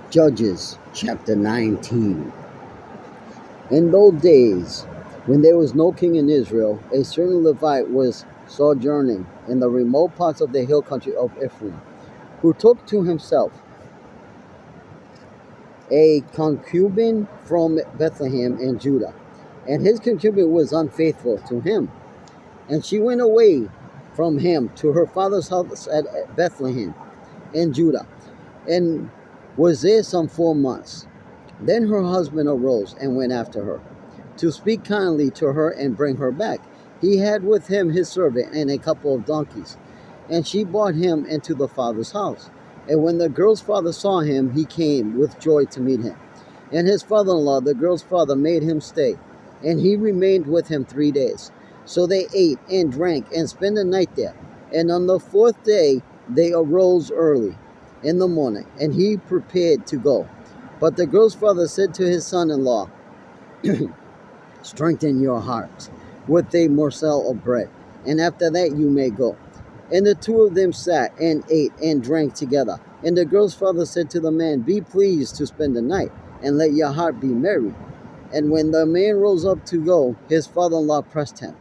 Judges chapter 19. In those days, when there was no king in Israel, a certain Levite was sojourning in the remote parts of the hill country of Ephraim, who took to himself a concubine from Bethlehem in Judah. And his concubine was unfaithful to him. And she went away from him to her father's house at Bethlehem in Judah, and was there some 4 months. Then her husband arose and went after her, to speak kindly to her and bring her back. He had with him his servant and a couple of donkeys, and she brought him into the father's house. And when the girl's father saw him, he came with joy to meet him. And his father-in-law, the girl's father, made him stay, and he remained with him 3 days. So they ate and drank and spent the night there. And on the 4th day they arose early in the morning, and he prepared to go. But the girl's father said to his son-in-law, strengthen your hearts with a morsel of bread, and after that you may go. And the two of them sat and ate and drank together. And the girl's father said to the man, be pleased to spend the night, and let your heart be merry. And when the man rose up to go, his father-in-law pressed him,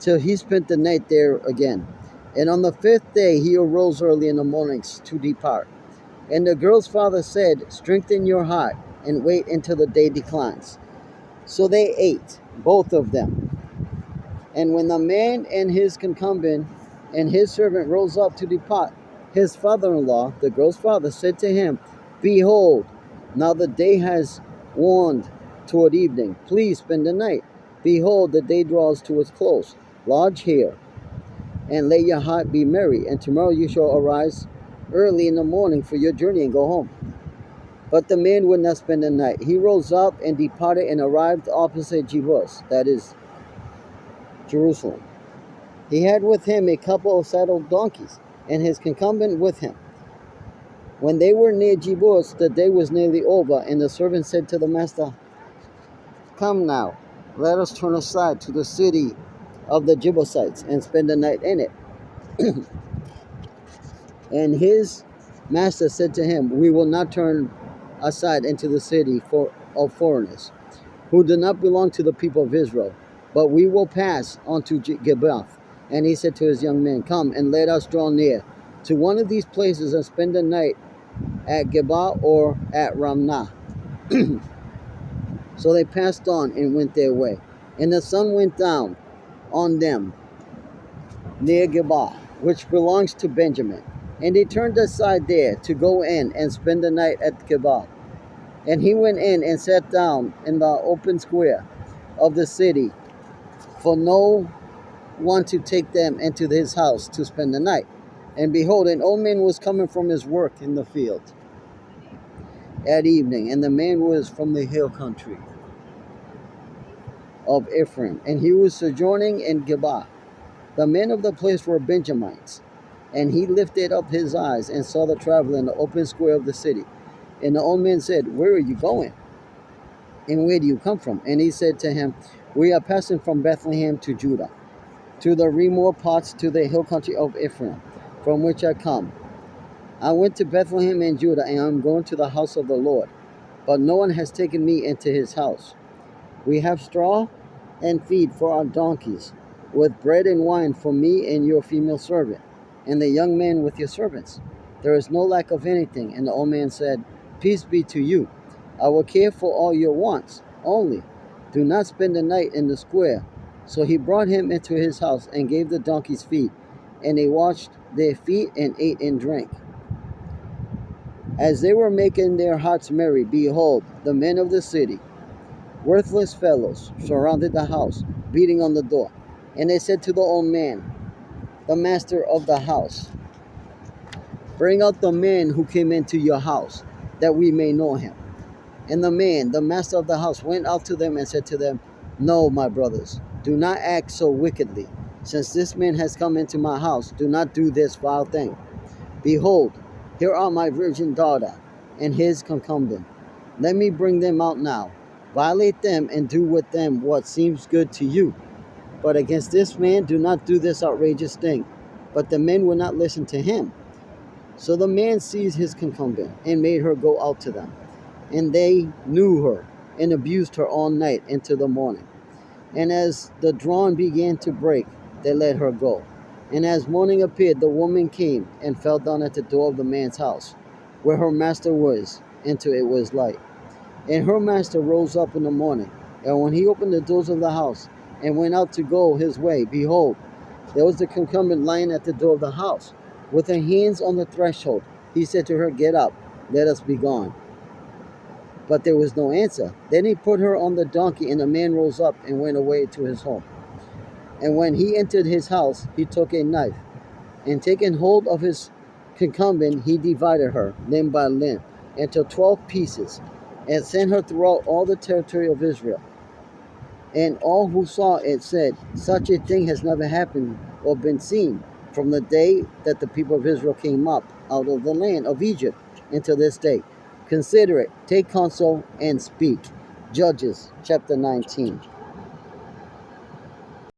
till he spent the night there again. And on the 5th day he arose early in the mornings to depart. And the girl's father said, strengthen your heart, and wait until the day declines. So they ate, both of them. And when the man and his concubine and his servant rose up to depart, his father-in-law, the girl's father, said to him, behold, now the day has waned toward evening. Please spend the night. Behold, the day draws to its close. Lodge here, and let your heart be merry, and tomorrow you shall arise early in the morning for your journey and go home. But the man would not spend the night. He rose up and departed and arrived opposite Jebus, that is, Jerusalem. He had with him a couple of saddled donkeys, and his concubine with him. When they were near Jebus, the day was nearly over, and the servant said to the master, come now, let us turn aside to the city of the Jebusites and spend the night in it. And his master said to him, we will not turn aside into the city of foreigners, who do not belong to the people of Israel, but we will pass on to Gibeah. And he said to his young men, come and let us draw near to one of these places and spend the night at Gibeah or at Ramnah. So they passed on and went their way. And the sun went down on them near Gibeah, which belongs to Benjamin. And he turned aside there to go in and spend the night at Gibeah. And he went in and sat down in the open square of the city, for no one to take them into his house to spend the night. And behold, an old man was coming from his work in the field at evening, and the man was from the hill country of Ephraim, and he was sojourning in Gibeah. The men of the place were Benjamites. And he lifted up his eyes and saw the traveler in the open square of the city. And the old man said, where are you going? And where do you come from? And he said to him, we are passing from Bethlehem to Judah, to the remote parts, to the hill country of Ephraim, from which I come. I went to Bethlehem in Judah, and I am going to the house of the Lord. But no one has taken me into his house. We have straw and feed for our donkeys, with bread and wine for me and your female servant, and the young man with your servants. There is no lack of anything. And the old man said, peace be to you. I will care for all your wants. Only do not spend the night in the square. So he brought him into his house and gave the donkeys feed. And they washed their feet and ate and drank. As they were making their hearts merry, behold, the men of the city, worthless fellows, surrounded the house, beating on the door. And they said to the old man, the master of the house, bring out the man who came into your house, that we may know him. And the man, the master of the house, went out to them and said to them, no, my brothers, do not act so wickedly. Since this man has come into my house, do not do this vile thing. Behold, here are my virgin daughter and his concubine. Let me bring them out now. Violate them and do with them what seems good to you. But against this man, do not do this outrageous thing. But the men would not listen to him. So the man seized his concubine and made her go out to them. And they knew her and abused her all night into the morning. And as the dawn began to break, they let her go. And as morning appeared, the woman came and fell down at the door of the man's house, where her master was, until it was light. And her master rose up in the morning, and when he opened the doors of the house, and went out to go his way, behold, there was the concubine lying at the door of the house, with her hands on the threshold. He said to her, Get up, let us be gone. But there was no answer. Then he put her on the donkey, and the man rose up and went away to his home. And when he entered his house, he took a knife, and taking hold of his concubine, he divided her, limb by limb, into 12 pieces, and sent her throughout all the territory of Israel. And all who saw it said, Such a thing has never happened or been seen from the day that the people of Israel came up out of the land of Egypt until this day. Consider it, take counsel, and speak. Judges chapter 19.